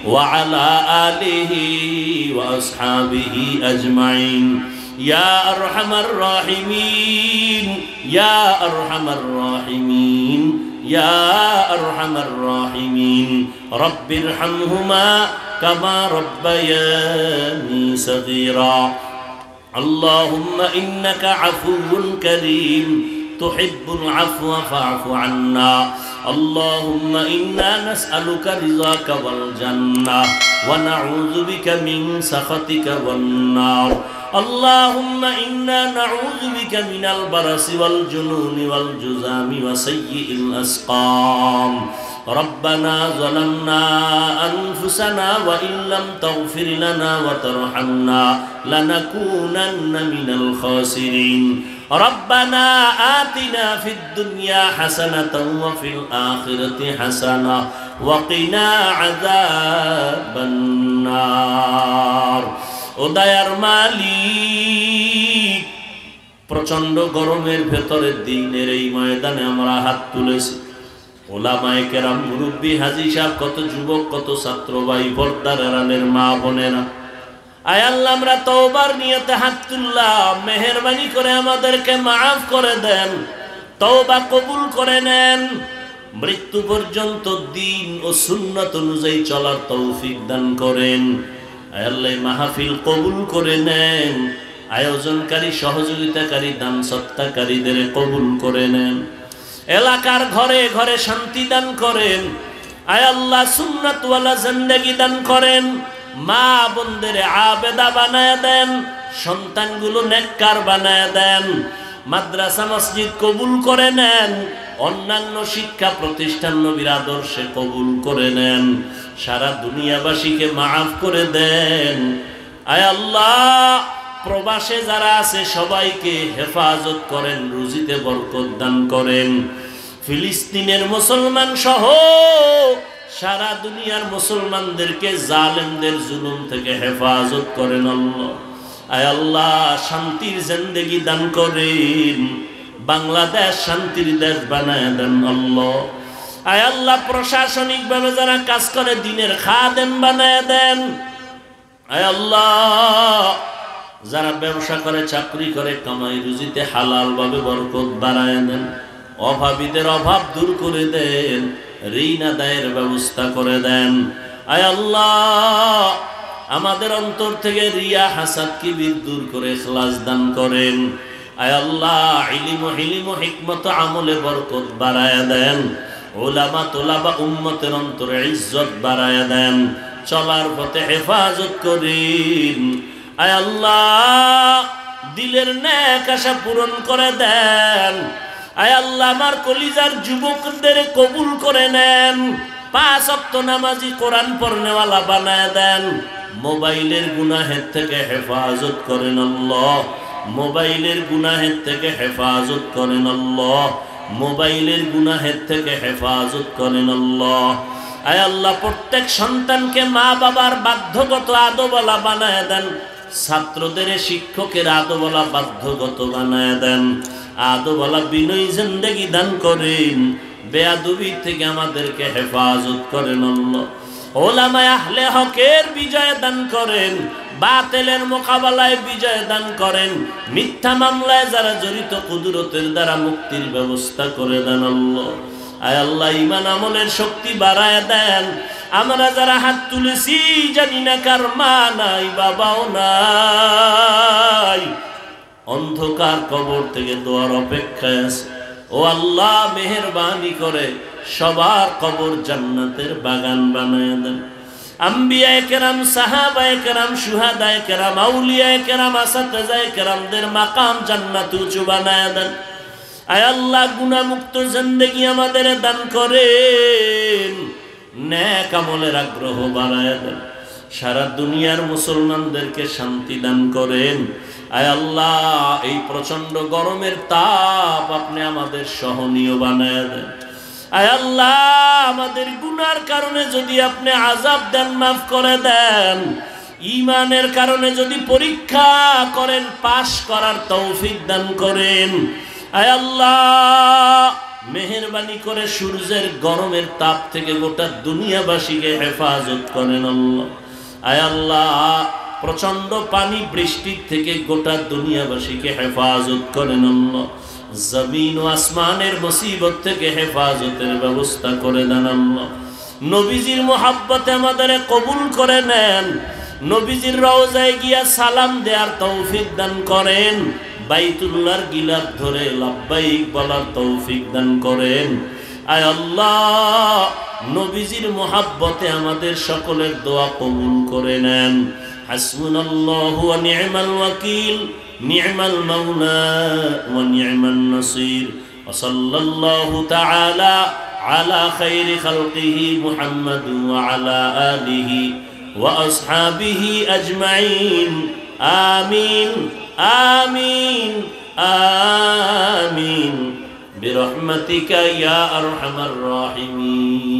وعلى آله وأصحابه أجمعين يا أرحم الراحمين يا أرحم الراحمين يا أرحم الراحمين رب ارحمهما كما ربياني صغيرا اللهم إنك عفو كريم تحب العفو فاعف عنا اللهم إنا نسألك رضاك والجنة ونعوذ بك من سخطك والنار اللهم إنا نعوذ بك من البرص والجنون والجذام وسيء الأسقام ربنا ظلمنا أنفسنا وإن لم تغفر لنا وترحمنا لنكونن من الخاسرين ربنا آتنا في الدنيا حسنة وفي الآخرة حسنة وقنا عذاب النار ও দয়ার মালিক প্রচন্ড গরমের ভেতরে দিনের এই ময়দানে আমরা হাত তুলেছি ওলামায়ে কেরাম মুরব্বি হাজী সাহেব কত যুবক কত ছাত্র ভাই পর্দার আড়ালের মা বোনেরা আয় আল্লাহ আমরা তওবার নিয়তে হাত তুললাম মেহেরবানি করে আমাদেরকে maaf করে দেন তওবা কবুল করে নেন মৃত্যু পর্যন্ত দ্বীন ও সুন্নাত অনুযায়ী চলার তৌফিক দান করেন আয় আল্লাহ মাহফিল কবুল করে নেন আয়োজনকারী সহযোগিতাকারী দান সত্তাকারীদের কবুল করে নেন এলাকার ঘরে ঘরে শান্তি দান করেন আয় আল্লাহ সুন্নাত ওয়ালা জিন্দেগি দান করেন মা বোনদের আবেদা বানায় দেন সন্তানগুলো নেককার বানায় দেন মাদ্রাসা মসজিদ কবুল করে নেন অন্যান্য শিক্ষা প্রতিষ্ঠান নবীর আদর্শে কবুল করে নেন সারা দুনিয়াবাসীকে maaf করে দেন আয় আল্লাহ প্রবাসে যারা আছে সবাইকে হেফাজত করেন রুজিতে বরকত দান করেন ফিলিস্তিনের মুসলমান সহ সারা দুনিয়ার মুসলমানদেরকে জালেমদের জুলুম থেকে হেফাজত করেন আল্লাহ আয় আল্লাহ শান্তির জিন্দেগি দান করেন বাংলাদেশ শান্তির দেশ বানায় দেন আল্লাহ আয় আল্লাহ প্রশাসনিক ভাবে যারা কাজ করে দ্বীনের খাদেম বানায় দেন আয় আল্লাহ যারা ব্যবসা করে চাকরি করে কামাই রুজিতে হালাল ভাবে বরকত বাড়ায় দেন অভাবীদের অভাব দূর করে দেন ঋণ আদায়ের ব্যবস্থা করে দেন আয় আল্লাহ আমাদের অন্তর থেকে রিয়া হাসাদ কিবির দূর করে ইখলাস দান করেন আয় আল্লাহ ইলম ও হিকমত আমলে বরকত বাড়ায় দেন উলামা তোলাবা উম্মতের অন্তরে ইজ্জত বাড়ায় দেন চলার পথে হেফাজত করেন আয় আল্লাহ দিলের নেক আশা পূরণ করে দেন আয় আল্লাহ আমার কলিজার যুবকদের কবুল করে নেন 5 ওয়াক্ত নামাজি কোরআন পড়নেওয়ালা বানায় দেন মোবাইলের গুনাহের থেকে হেফাজত করেন আল্লাহ মোবাইলের গুনাহের থেকে হেফাজত করেন আল্লাহ মোবাইলের গুনাহের থেকে হেফাজত করেন আল্লাহ আয় আল্লাহ প্রত্যেক সন্তানকে মা বাবার বাধ্যগত আদবওয়ালা বানায় দেন ছাত্রদের শিক্ষকের আদবওয়ালা বাধ্যগত বানায় দেন আদবওয়ালা বিনয়ী জিন্দেগি দান করেন বেয়াদবি থেকে আমাদেরকে হেফাজত করেন আল্লাহ ওলামায়ে আহলে হকের বিজয় দান করেন বাতিলের মোকাবেলায় বিজয় দান করেন মিথ্যা মামলায় যারা জড়িত কুদরতের দ্বারা মুক্তির ব্যবস্থা করে দেন আল্লাহ আয় আল্লাহ ঈমান আমলের শক্তি বাড়ায় দেন আমরা যারা হাত তুলেছি জানি না কার মা নাই বাবাও নাই অন্ধকার কবর থেকে দোয়ার অপেক্ষায় আছে ও আল্লাহ মেহেরবানি করে সবার কবর জান্নাতের বাগান বানায় দেন আম্বিয়ায়ে কেরাম সাহাবায়ে কেরাম শুহাদায়ে কেরাম আউলিয়ায়ে কেরাম আসাতেজায়ে কেরামদের মাকাম জান্নাতে উঁচু বানায় দেন আয় আল্লাহ গুনাহমুক্ত জিন্দেগি আমাদের দান করেন নেক আমলের আগ্রহ বাড়ায় দেন সারা দুনিয়ার মুসলমানদেরকে শান্তি দান করেন আয় আল্লাহ এই প্রচন্ড গরমের তাপ আপনি আমাদের সহনীয় বানায় দেন আয় আল্লাহ আমাদের গুনার কারণে যদি আপনি আযাব দেন মাফ করে দেন ঈমানের কারণে যদি পরীক্ষা করেন পাশ করার তৌফিক দান করেন আয় আল্লাহ মেহেরবানি করে সূর্যের গরমের তাপ থেকে গোটা দুনিয়াবাসীকে হেফাজত করেন আল্লাহ। আয় আল্লাহ, প্রচন্ড পানি বৃষ্টির থেকে গোটা দুনিয়াবাসীকে হেফাজত করেন আল্লাহ। জমিন ও আসমানের মুসিবত থেকে হেফাজতের ব্যবস্থা করে দেন আল্লাহ। নবীজির মোহাব্বতে আমাদের কবুল করে নেন। নবীজির রওজায় গিয়া সালাম দেওয়ার তৌফিক দান করেন। বাইতুল্লাহর গিলাফ ধরে লাব্বাইক বলার তৌফিক দান করেন। আয় আল্লাহ, নবীজির মোহাব্বতে আমাদের সকলের দোয়া কবুল করে নেন। হাসবুনাল্লাহু ওয়া নি'মাল ওয়াকিল, নি'মাল মাওলা ওয়া নি'মান নাসির। ওয়া সাল্লাল্লাহু তাআলা আলা খাইরি খালকিহি মুহাম্মাদ ওয়া আলা আলিহি ওয়া আসহাবিহি আজমাইন। আমিন আমিন আমিন বিরহমাতিকা ইয়া আরহামার রাহিমিন।